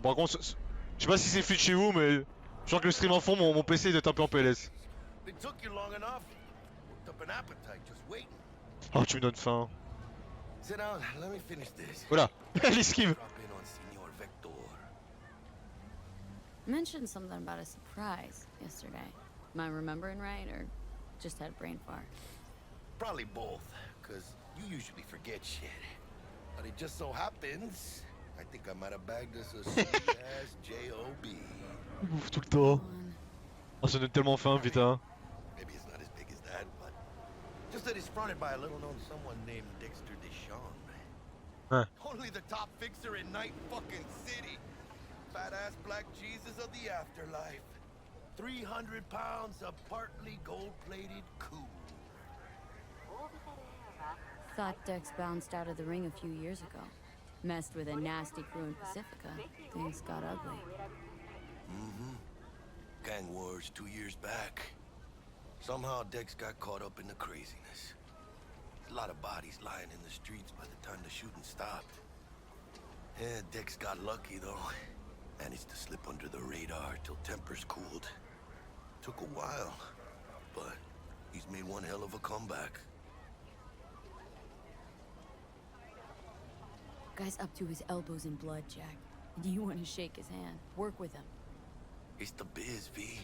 Bon, par contre, je sais pas si c'est fluide chez vous, mais je sens que le stream en fond, mon PC doit être un peu en PLS. It took you long enough. Worked up an appetite just waiting. Oh, tu me donnes faim. Sit down, let me finish this. Voilà, l'esquive. Drop in on Senor Vector. Mentioned something about a surprise yesterday. Am I remembering right, or just had a brain fart? Probably both, cause you usually forget shit. But it just so happens, I think I might have bagged us a sweet-ass J.O.B. Bouffe tout le temps. Oh, ça donne tellement faim, putain. Maybe it's not as big as that, but just that it's fronted by a little-known someone named Dexter Deshawn. Huh. Only the top fixer in Night fucking City. Fat-ass black Jesus of the afterlife. 300 pounds of partly gold-plated cool. Thought Dex bounced out of the ring a few years ago. Messed with a nasty crew in Pacifica. Things got ugly. Mm-hmm. Gang wars 2 years back. Somehow Dex got caught up in the craziness. A lot of bodies lying in the streets by the time the shooting stopped. Yeah, Dex got lucky though. Managed to slip under the radar till tempers cooled. Took a while, but he's made one hell of a comeback. Guy's up to his elbows in blood, Jack. Do you want to shake his hand? Work with him. It's the biz, V.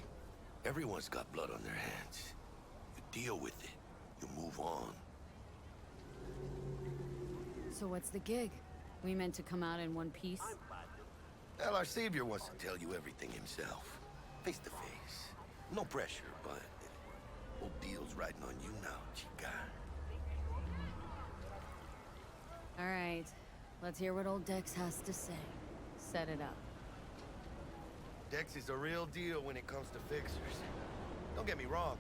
Everyone's got blood on their hands. You deal with it. You move on. So what's the gig? We meant to come out in one piece? Well, our savior wants to tell you everything himself. Face to face. No pressure, but whole deal's riding on you now, chica. All right. Let's hear what old Dex has to say. Set it up. Dex is a real deal when it comes to fixers. Don't get me wrong.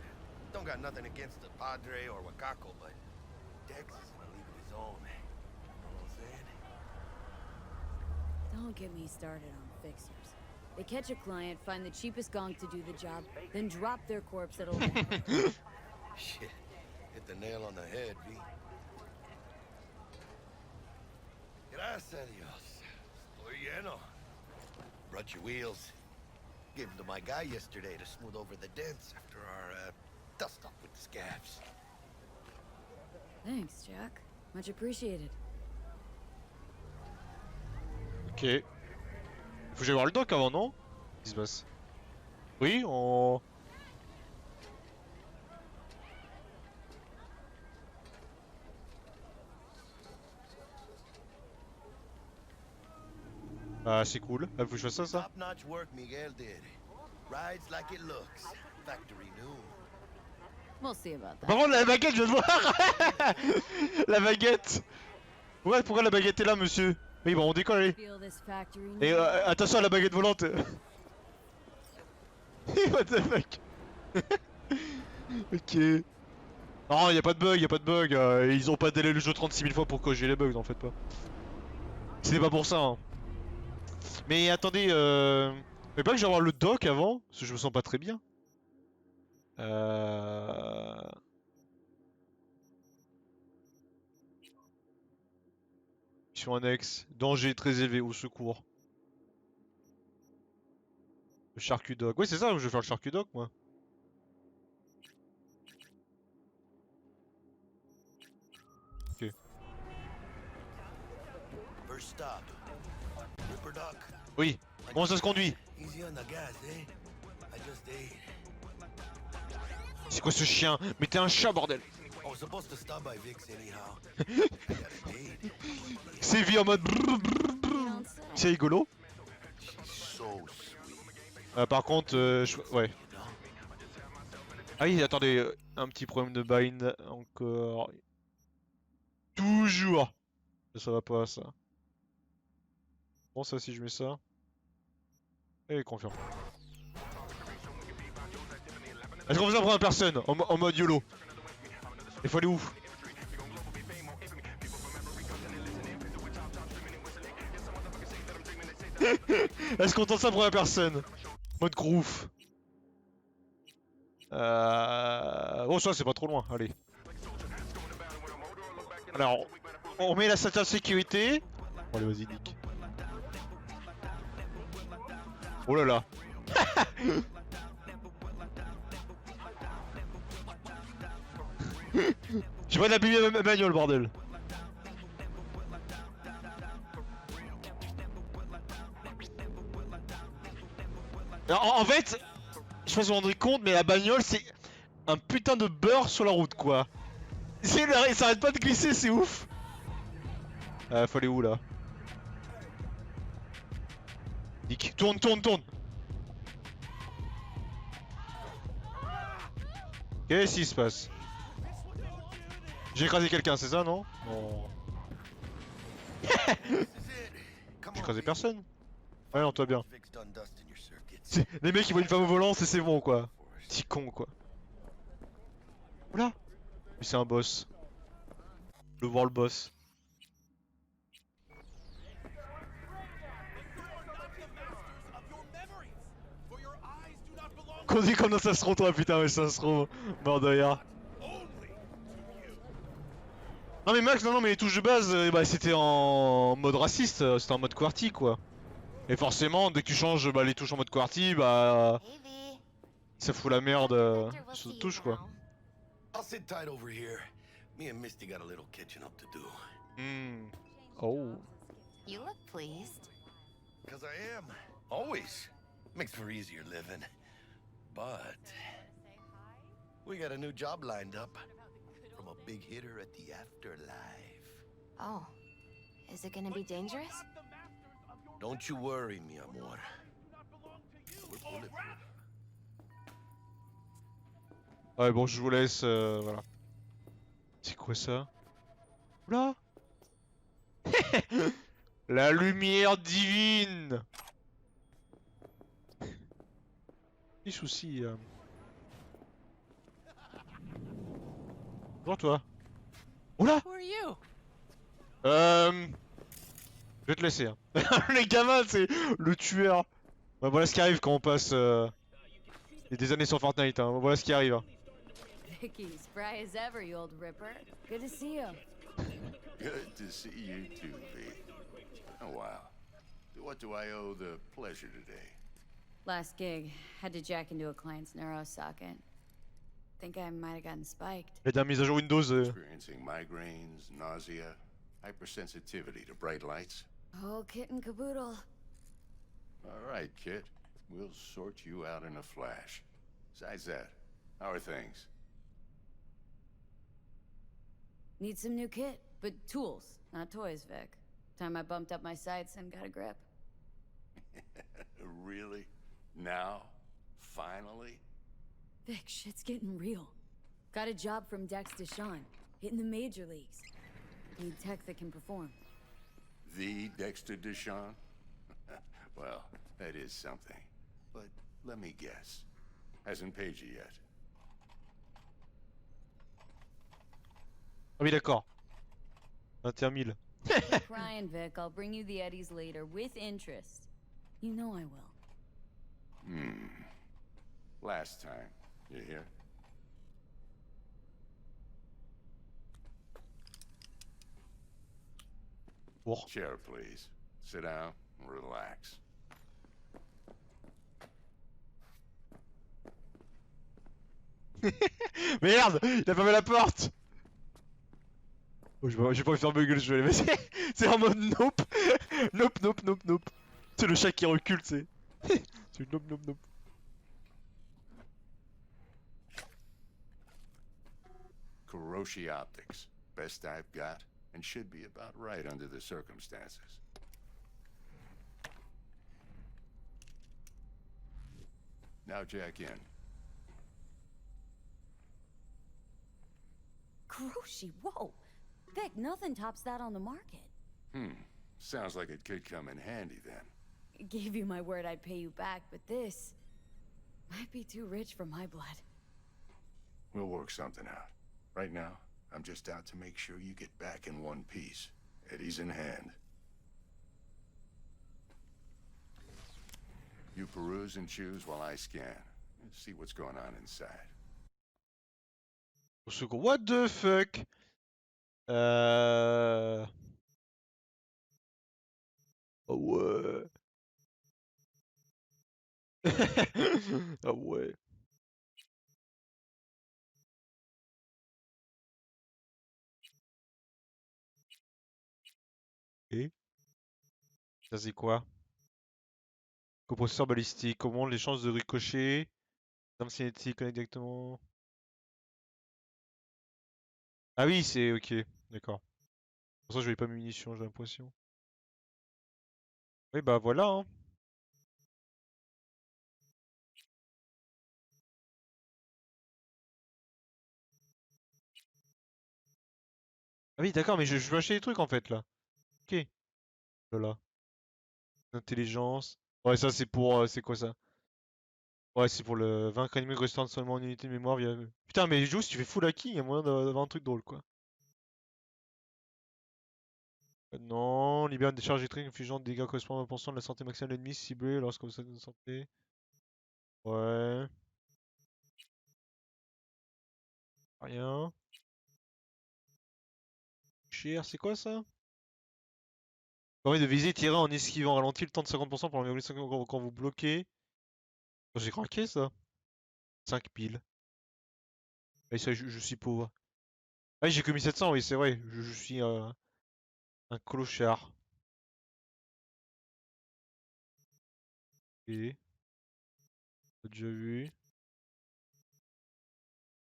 Don't got nothing against the Padre or Wakako, but Dex is in a league of his own. You know what I'm saying? Don't get me started on fixers. They catch a client, find the cheapest gong to do the job, then drop their corpse at a Shit. Hit the nail on the head, V. Gracias a Dios. Estoy lleno. Brought your wheels. Gave them to my guy yesterday to smooth over the dents after our dust up with the scabs. Thanks, Jack. Much appreciated. Ok. Faut que j'aille voir le doc avant, non? Qu'est-ce qui se passe? Oui, on... Ah, c'est cool. Ah, faut que je fasse ça? Top-notch work Miguel did. Rides like it looks. Factory new. We'll see about Par that. contre, la baguette, je viens de voir. La baguette. Ouais, pourquoi la baguette est là, monsieur? Oui, bon, on décolle, allez. Feel this factory Et new? attention à la baguette volante. What the fuck. Ok. Non, y'a pas de bug, y'a pas de bug. Ils ont pas délai le jeu 36 000 fois pour corriger les bugs, n'en faites pas. C'était pas pour ça, hein. Mais attendez, mais pas que je vais avoir le doc avant, parce que je me sens pas très bien. Mission annexe, danger très élevé, au secours. Le charcut doc. Oui, c'est ça, je vais faire le charcut doc, moi. Ok. First stop. Ripper Dock. Oui, comment ça se conduit? Easy on the gas, eh? I just ate. C'est quoi ce chien? Mais t'es un chat, bordel! I was supposed to stop by Vic's anyhow. I got a date. C'est vie en mode. Don't say. C'est rigolo. She's so sweet. Par contre, ouais. Ah oui, attendez, un petit problème de bind encore. Toujours. Ça va pas, ça. Bon, ça, si je mets ça. Et confirme. Est-ce qu'on faisait en première personne, en mode YOLO? Il faut aller où? Est-ce qu'on tente ça en première personne? Mode groove. Oh, ça c'est pas trop loin, allez. Alors, on met la ceinture de sécurité. Bon, allez, vas-y, nique. Oh là là. J'ai pas d'abîmer ma bagnole, bordel. Alors, en fait, je sais pas si vous vous rendez compte, mais la bagnole c'est un putain de beurre sur la route quoi. Ça arrête pas de glisser, c'est ouf. Faut aller où là? Nick, tourne, tourne, tourne. Qu'est-ce qui se passe? J'ai écrasé quelqu'un, c'est ça, non? Non. J'ai écrasé personne. Ouais, non, toi bien. Les mecs ils voient une femme au volant, c'est bon quoi. Petit con quoi. Oula! Lui c'est un boss. Le voir le boss. Qu'on dit comme ça se toi putain, mais ça se trouve. Mort de rire. Non mais Max, non mais les touches de base, bah c'était en mode raciste, c'était en mode QWERTY quoi. Et forcément, dès que tu changes les touches en mode QWERTY, bah ça fout la merde sur les touches quoi. I'll sit tight over here. Me and Misty got a little catching up to do. Hmm. Oh. You look pleased. Cause I am. Always. Makes for easier living. But we got a new job lined up from a big hitter at the afterlife. Oh, is it gonna be dangerous? Don't you worry, mi amor. We're bulletproof. Ouais bon, je vous laisse, voilà. C'est quoi ça? Oula. La lumière divine. Petit souci. Bonjour toi. Oula. Who are you? Je vais te laisser. Hein. Les gamins, c'est le tueur. Ouais, voilà ce qui arrive quand on passe des années sur Fortnite. Hein. Voilà ce qui arrive. Hein. Vicky, spry as ever, you old ripper. Good to see you. Good to see you too, V. Oh, wow. What do I owe the pleasure today? Last gig, had to jack into a client's neuro socket. Think I might have gotten spiked. La dernière mise à jour Windows. Experiencing migraines, nausea, hypersensitivity to bright lights? Oh, kit and caboodle. All right, kid. We'll sort you out in a flash. Besides that, how are things? Need some new kit, but tools, not toys, Vic. Time I bumped up my sights and got a grip. Really? Now? Finally? Vic, shit's getting real. Got a job from Dexter, hitting the major leagues. Need tech that can perform. The Dexter Deshawn? Well, that is something. But let me guess. Hasn't paid you yet. Ah oui d'accord. 21 000. Quit crying, Vic. I'll bring you the eddies later with interest. You know I will. Last time. You hear? Bon. Chair, please. Sit down and relax. Merde, il a fermé la porte. Oh, j'ai pas envie de faire bugger le jeu, mais c'est en mode nope. Nope, nope, nope, nope. C'est le chat qui recule, tu sais. C'est nope, nope, nope. Kuroshi Optics. Best I've got, and should be about right under the circumstances. Now jack in. Kuroshi, whoa! Vic, nothing tops that on the market. Sounds like it could come in handy then. Gave you my word I'd pay you back, but this might be too rich for my blood. We'll work something out. Right now, I'm just out to make sure you get back in one piece. Eddie's in hand. You peruse and choose while I scan. See what's going on inside. Au second, what the fuck? Oh ouais. Ah ouais. Et ça c'est quoi? Coprocesseur balistique. Comment les chances de ricochet? Arme cinétique, connecte directement. Ah oui, c'est ok. D'accord. Pour ça, je vais pas mes munitions, j'ai l'impression. Oui, bah voilà, hein. Ah oui, d'accord, mais je veux acheter des trucs en fait là. Ok. Voilà. Intelligence. Ouais, ça c'est pour. C'est quoi ça? Ouais, c'est pour le vaincre ennemi restaurant seulement une unité de mémoire via. Putain, mais juste, tu fais full hacking, il y a moyen d'avoir un truc drôle quoi. Non, libère une décharge électrique infligeant des dégâts correspondant à 1% de la santé maximale de l'ennemi ciblé lorsque vous êtes de santé. Ouais. Rien. Cher, c'est quoi ça? Permet de viser, tirer en esquivant, ralentit le temps de 50% pour environ 5 quand vous bloquez. Oh, j'ai craqué ça. 5 piles. Ah, ça, je suis pauvre. Ah, j'ai commis 700, oui, c'est vrai. Je suis un clochard. Et. T'as déjà vu.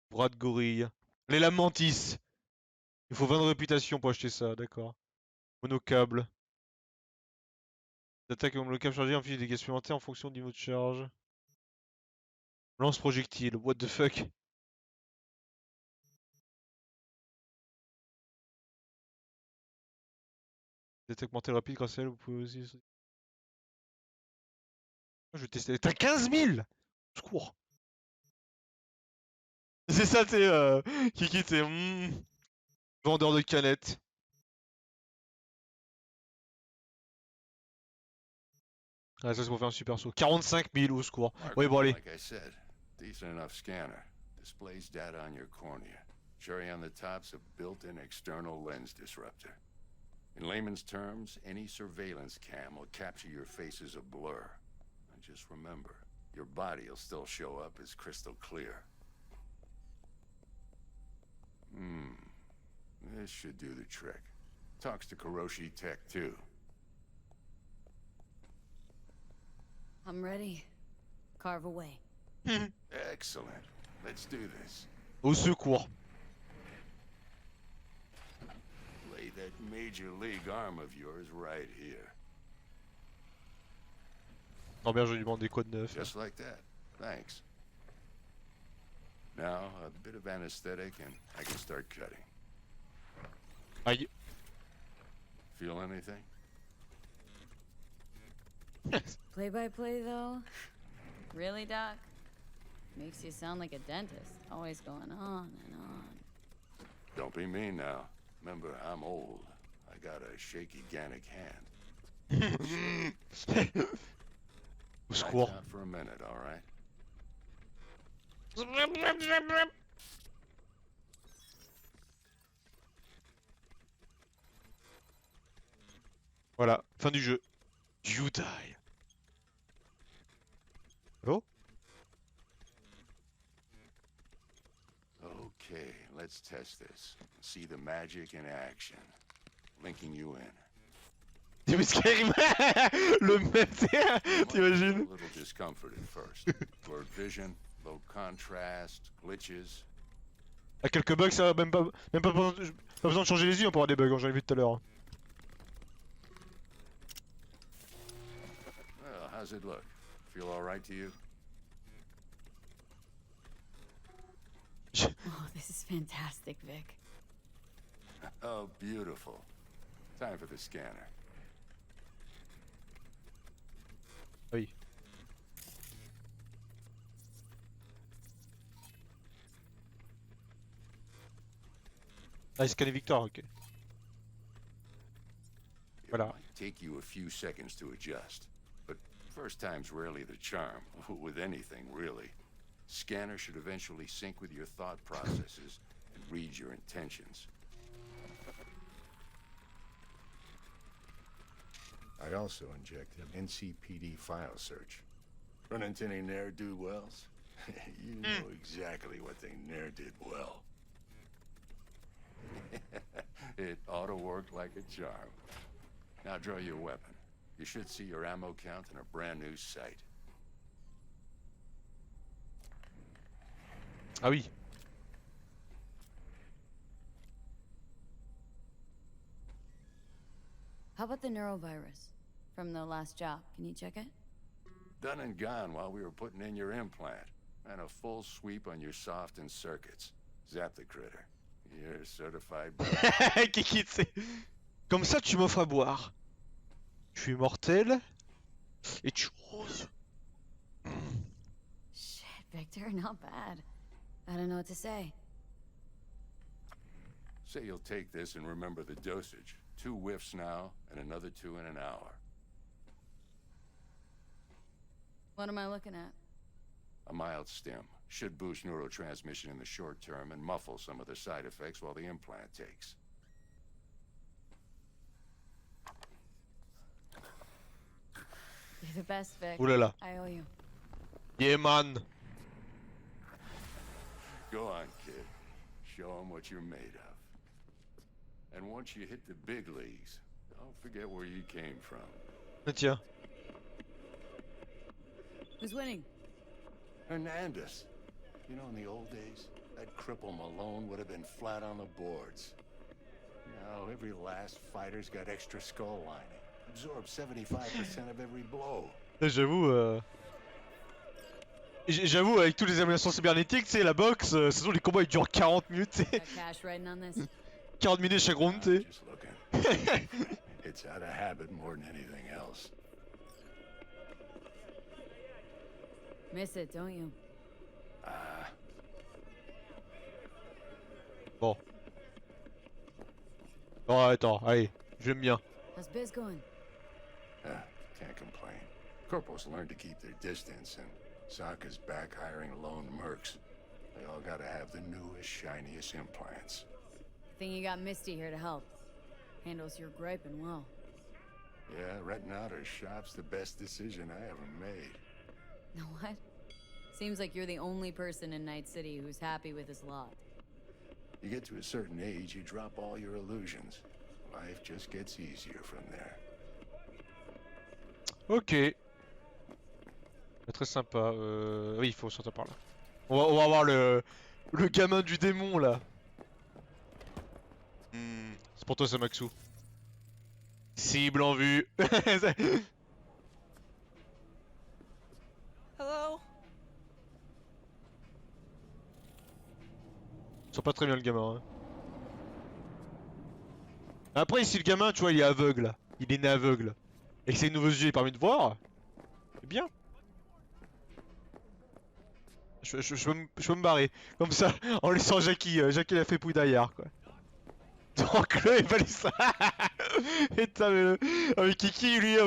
Bras de gorille. Les lamantis. Il faut 20 de réputation pour acheter ça, d'accord. Monocable. L'attaque au monocable chargé inflige des dégâts supplémentaires en fonction du niveau de charge. Lance projectile. What the fuck? L'attaque mortelle rapide grâce à elle, vous pouvez aussi. Je vais tester. T'as 15 000! Secours. C'est ça, t'es Kiki, t'es vendeur de canettes. Ah, ça c'est pour faire un super saut. 45 000 au secours. Oui, bon, Marco, allez. like I said, decent enough scanner. Displays data on your cornea. Cherry on the top's a built-in external lens disruptor. In layman's terms, any surveillance cam will capture your face as a blur. And just remember, your body will still show up as crystal clear. This should do the trick. Talks to Kuroshi Tech too. I'm ready. Carve away. Excellent. Let's do this. Au secours. Lay that major league arm of yours right here. Non, bien, je lui demande des codes neufs. Just like that. Thanks. Now, a bit of anesthetic and I can start cutting. Aïe. Feel anything? Play by play, though? Really, Doc? Makes you sound like a dentist. Always going on and on. Don't be mean now. Remember, I'm old. I got a shaky Gannic hand. Au secours. Lights out for a minute, all right? Voilà, fin du jeu. You die. Allô? Okay, let's test this. See the magic in action. Linking you in. Mais Skyrim. Le même, A t'imagines? little discomfort at first. Blurred vision, low contrast, glitches. À quelques bugs, ça va même pas besoin de changer les yeux pour avoir des bugs, hein, j'en ai vu tout à l'heure. Well, how's it look? Feel all right to you? Oh, this is fantastic, Vic. Oh, beautiful. Time for the scanner. Oui. Ah, scanner Victor, ok. It Voilà. might take you a few seconds to adjust, but first time's rarely the charm, with anything, really. Scanner should eventually sync with your thought processes and read your intentions. I also injected an NCPD file search. Run into any ne'er-do-wells? You know exactly what they ne'er did well. It ought to work like a charm. Now draw your weapon. You should see your ammo count in a brand new sight. Ah oui. How about the neurovirus from the last job? Can you check it? Done and gone while we were putting in your implant. And a full sweep on your soft and circuits. Zap the critter. You're certified. Kiki, tu sais. Comme ça, tu m'offres à boire. Je suis mortel. Et tu roses. Shit, Victor, not bad. I don't know what to say. Say you'll take this and remember the dosage. 2 whiffs now, and another 2 in an hour. What am I looking at? A mild stim. Should boost neurotransmission in the short term and muffle some of the side effects while the implant takes. You're the best, Vic. Ouh là là. I owe you. Yeah, man. Go on, kid. Show 'em what you're made of. And once you hit the big leagues, don't forget where you came from. Ah, tiens. Who's winning? Hernandez. You know, in the old days, that cripple Malone would have been flat on the boards. Now, every last fighter's got extra skull lining. Absorbs 75% of every blow. J'avoue, j'avoue, avec tous les émulations cybernétiques, tu sais, la boxe, ce sont les combats ils durent 40 minutes, tu sais. Got cash writing on this? 40 minutes chaque round, tu sais. Just looking. It's out of habit more than anything else. Miss it, don't you? Bon. Oh, attends, allez, j'aime bien. How's biz going? Can't complain. Corporals learn to keep their distance, and Sokka's back hiring lone mercs. They all gotta have the newest, shiniest implants. Think you got Misty here to help. Handles your griping well. Yeah, renting out her shop's the best decision I ever made. Know what? Seems like you're the only person in Night City who's happy with his lot. You get to a certain age, you drop all your illusions. Life just gets easier from there. Ok. Très sympa. Oui, il faut sortir par là. On va voir le gamin du démon là. C'est pour toi ça, Maxou. Cible en vue. Hello? Ils sont pas très bien le gamin. Hein. Après ici le gamin, tu vois, il est aveugle. Il est né aveugle. Et que ses nouveaux yeux il permet de voir. C'est bien. Je peux me barrer. Comme ça, en laissant Jackie. Jackie l'a fait pouille derrière quoi. Donc là il va laisser ça. Et t'as avec Kiki lui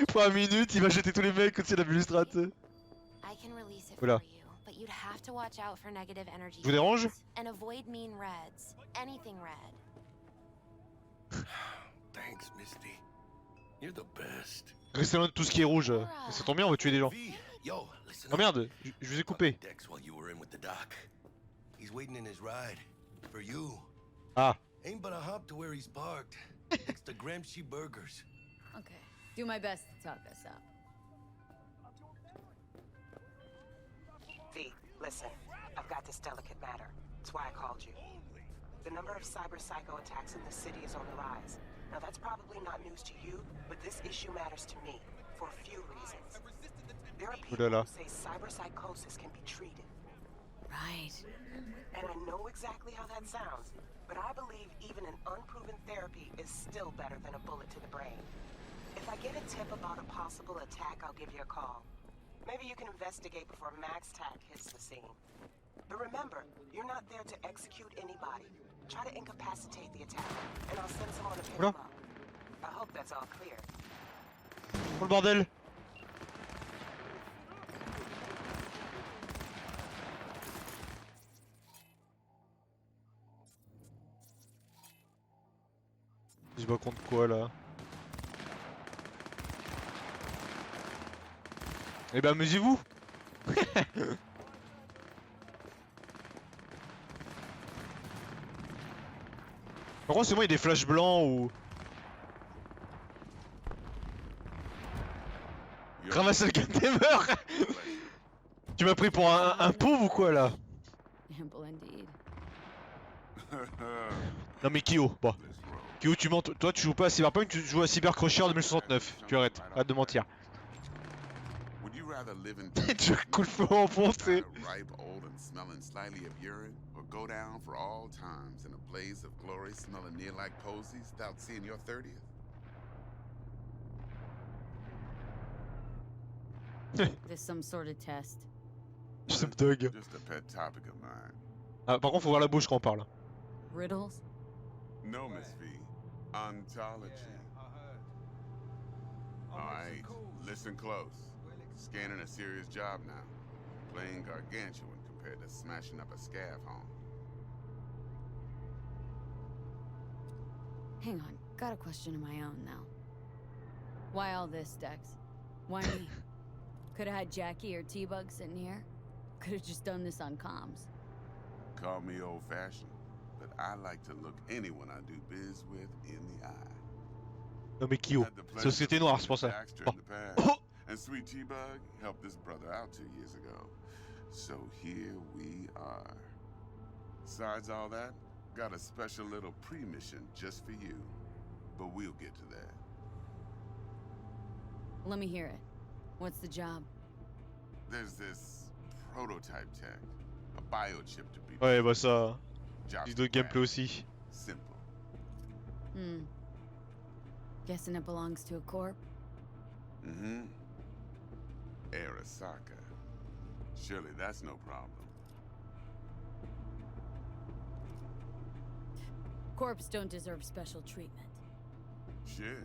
pour 1 minute il va jeter tous les mecs au-dessus de la balustrade. I can release it Oula. for you, but you'd have to watch out for negative energy. Je vous dérange? And avoid mean reds. Anything red. Thanks, Misty. You're the best. Restez loin de tout ce qui est rouge. Ça tombe bien, on va tuer des gens. V, yo, listen Oh up. merde, je vous ai coupé. Dex while you were in with the doc. He's waiting in his ride. For you. Ah. Ain't but a hop to where he's parked. It's the Gramsci Burgers. Okay. Do my best to talk us out. V, listen. I've got this delicate matter. That's why I called you. The number of cyber psycho attacks in the city is on the rise. Now that's probably not news to you, but this issue matters to me for a few reasons. There are people who say cyber psychosis can be treated. Right. And I know exactly how that sounds, but I believe even an unproven therapy is still better than a bullet to the brain. If I get a tip about a possible attack, I'll give you a call. Maybe you can investigate before Max Tack hits the scene. But remember, you're not there to execute anybody. Try to incapacitate the attacker, and I'll send someone to pick him up. I hope that's all clear. Oh le bordel. Il se bat contre quoi là? Eh ben amusez-vous. Par contre, c'est moi, il y a des flashs blancs ou. Ramasser le gamer. Tu m'as pris pour un pauvre ou quoi là? Ample indeed. Non mais Kyo, bon. Kyo, tu mens, toi tu joues pas à Cyberpunk, tu joues à Cybercrusher 2069. Tu arrêtes de mentir. Tu coup de feu enfoncé. Ripe, old, and smelling slightly of urine, or go down for all times in a blaze of glory, smelling near like posies, without seeing your 30th? This some sort of test. Some dog. Just a pet topic of mine. Ah, par contre, faut voir la bouche quand on parle. Riddles? No, Miss V. Ontology. Alright, listen close. Scanning a serious job now. Playing gargantuan compared to smashing up a scav home. Hang on, got a question of my own now. Why all this, Dex? Why me? Could've had Jackie or T-Bug sitting here. Could've just done this on comms. Call me old-fashioned, but I like to look anyone I do biz with in the eye. Non mais Kyo, Société Noire, c'est pour ça. Oh. And sweet T-Bug helped this brother out 2 years ago. So here we are. Besides all that, got a special little pre-mission just for you. But we'll get to that. Let me hear it. What's the job? There's this prototype tech. A biochip to be Ouais, bah ça. Job's Vidéo de gameplay aussi. simple. Guessing it belongs to a corp? Mm-hmm. Arasaka. Surely that's no problem. Corps don't deserve special treatment. Shit,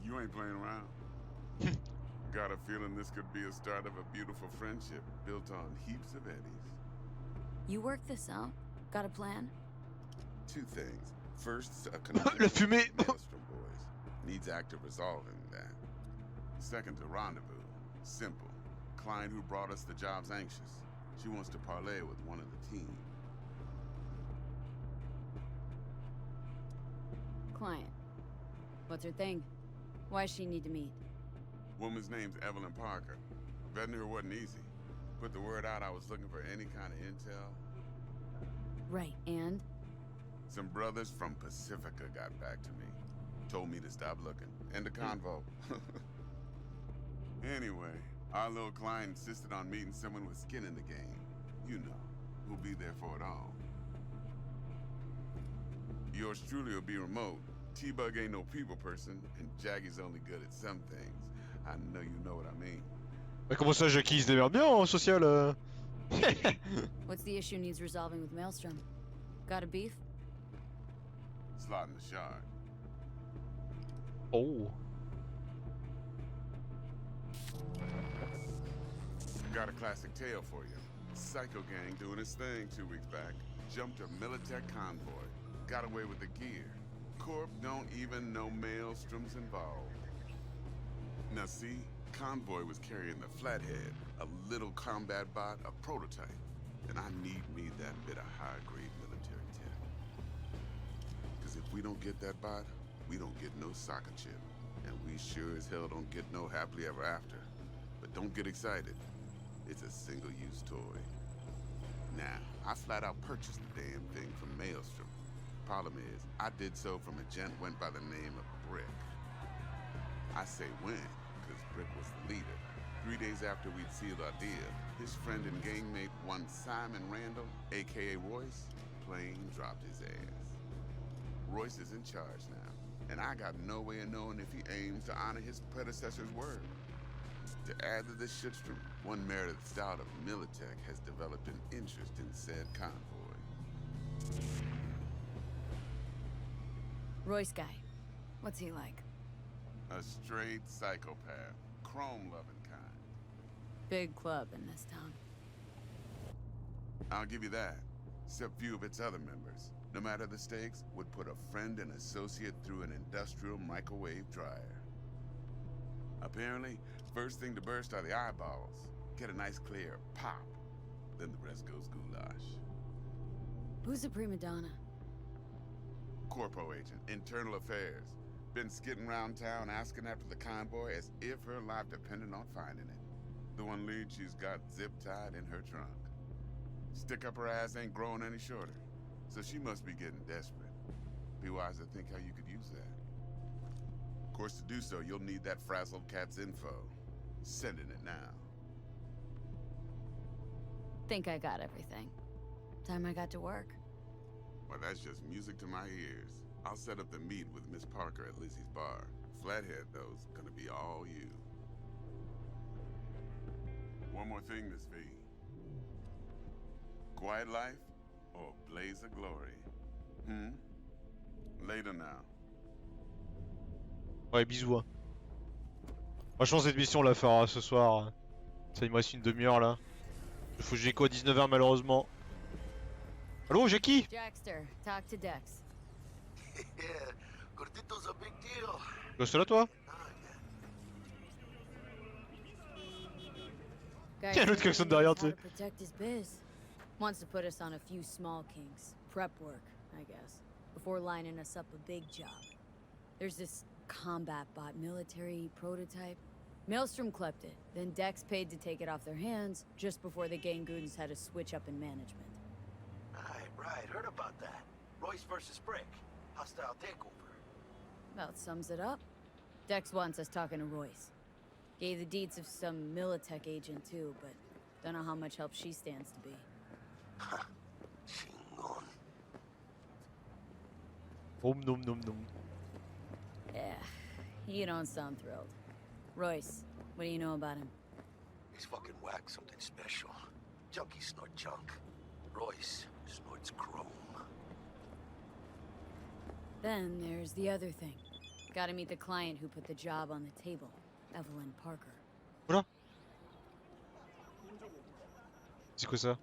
you ain't playing around. Got a feeling this could be a start of a beautiful friendship built on heaps of eddies. You work this out? Got a plan? Two things. First, a La conundrum fumée. with Maelstrom boys. Needs active resolving that. Second, a rendezvous. Simple. Client who brought us the job's anxious. She wants to parlay with one of the team. Client. What's her thing? Why does she need to meet? Woman's name's Evelyn Parker. Vetting her wasn't easy. Put the word out I was looking for any kind of intel. Right, and? Some brothers from Pacifica got back to me. Told me to stop looking. End of convo. Anyway, our little client insisted on meeting someone with skin in the game. You know, who'll be there for it all. Yours truly will be remote. T-Bug ain't no people person, and Jaggy's only good at some things. I know you know what I mean. Bah comment ça, Jackie, il se démerde bien en social What's the issue needs resolving with Maelstrom? Got a beef? Slot in the shard. Oh. Got a classic tale for you. Psycho gang doing its thing 2 weeks back. Jumped a Militech convoy. Got away with the gear. Corp don't even know Maelstrom's involved. Now see, convoy was carrying the Flathead, a little combat bot, a prototype. And I need me that bit of high-grade military tech. Because if we don't get that bot, we don't get no soccer chip. And we sure as hell don't get no happily ever after. But don't get excited. It's a single-use toy. Now, I flat out purchased the damn thing from Maelstrom. Problem is, I did so from a gent went by the name of Brick. I say when, because Brick was the leader. 3 days after we'd sealed our deal, his friend and gangmate, one Simon Randall, aka Royce, plain dropped his ass. Royce is in charge now, and I got no way of knowing if he aims to honor his predecessor's word. To add to this shitstorm, one Meredith Stout of Militech has developed an interest in said convoy. Royce guy. What's he like? A straight psychopath, chrome-loving kind. Big club in this town. I'll give you that. Except few of its other members, no matter the stakes, would put a friend and associate through an industrial microwave dryer. Apparently, first thing to burst are the eyeballs. Get a nice clear pop. Then the rest goes goulash. Who's the prima donna? Corpo agent, internal affairs. Been skidding around town asking after the convoy as if her life depended on finding it. The one lead she's got zip-tied in her trunk. Stick up her ass ain't growing any shorter, so she must be getting desperate. Be wise to think how you could use that. Of course, to do so, you'll need that frazzled cat's info. Sending it now. Think I got everything. Time I got to work. Well, that's just music to my ears. I'll set up the meet with Miss Parker at Lizzie's bar. Flathead, though's gonna be all you. One more thing, Miss V. Quiet life or blaze of glory? Later now. Ouais, bisous. Hein. Franchement, cette mission on la fera ce soir. Ça il me reste une demi-heure là. Il faut que j'ai quoi, 19h malheureusement. Allô, Jackie? Dexter, talk to Dex. Yeah, Gordito's a big deal. Reste là toi? Guy Tiens, l'autre says klaxon he derrière, knows tu how sais. to protect his biz. Wants to put us on a few small kinks. Prep work, I guess. Before lining us up a big job. There's this combat bot military prototype. Maelstrom clept it. Then Dex paid to take it off their hands just before the Gangoons had a switch up in management. Right, heard about that. Royce versus Brick. Hostile takeover. About sums it up. Dex wants us talking to Royce. Gave the deeds of some Militech agent too, but don't know how much help she stands to be. Chingon. Nom nom nom. Yeah, you don't sound thrilled. Royce, what do you know about him? He's fucking whack, something special. Junkies snort junk. Royce snorts chrome. Then there's the other thing. Gotta meet the client who put the job on the table, Evelyn Parker. Voilà. C'est quoi ça?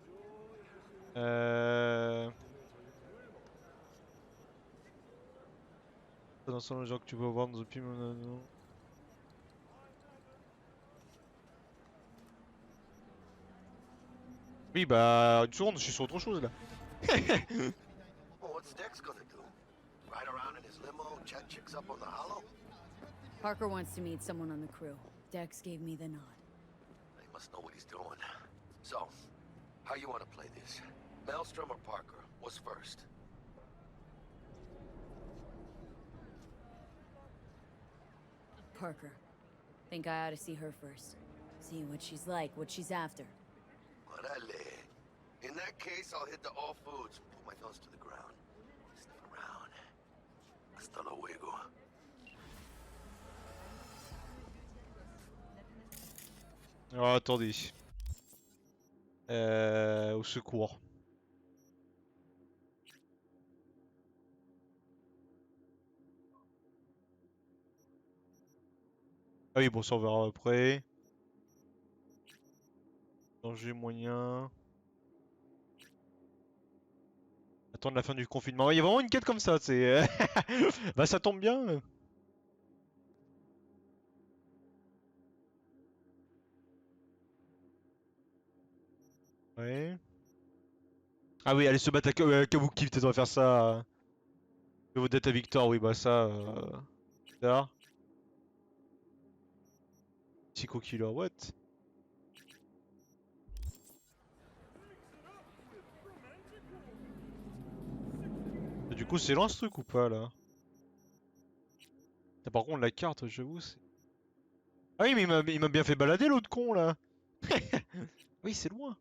Dans son genre que tu peux voir depuis mon. Oui bah une seconde, je suis sur autre chose là. Well, what's Dex gonna do? Ride around in his limo, chat chicks up on the hollow? Parker wants to meet someone on the crew. Dex gave me the nod. He must know what he's doing. So, how you wanna play this? Maelstrom or Parker? What's first? Parker. Think I ought to see her first. See what she's like, what she's after. Orale. In that case, I'll hit the all foods and put my nose to the ground. Sniff around. Hasta luego. Alors attendez. Au secours. Ah oui bon ça on verra après. Danger moyen. Attendre la fin du confinement. Il y a vraiment une quête comme ça, c'est. Bah ça tombe bien. Ouais. Ah oui, allez se battre à Kabuki, peut-être on va faire ça. Vos dettes à Victor, oui bah ça. Plus tard. Psycho Killer, what? Du coup, c'est loin ce truc ou pas là? Ah, par contre, la carte, j'avoue, c'est. Ah oui, mais il m'a bien fait balader l'autre con là! Oui, c'est loin!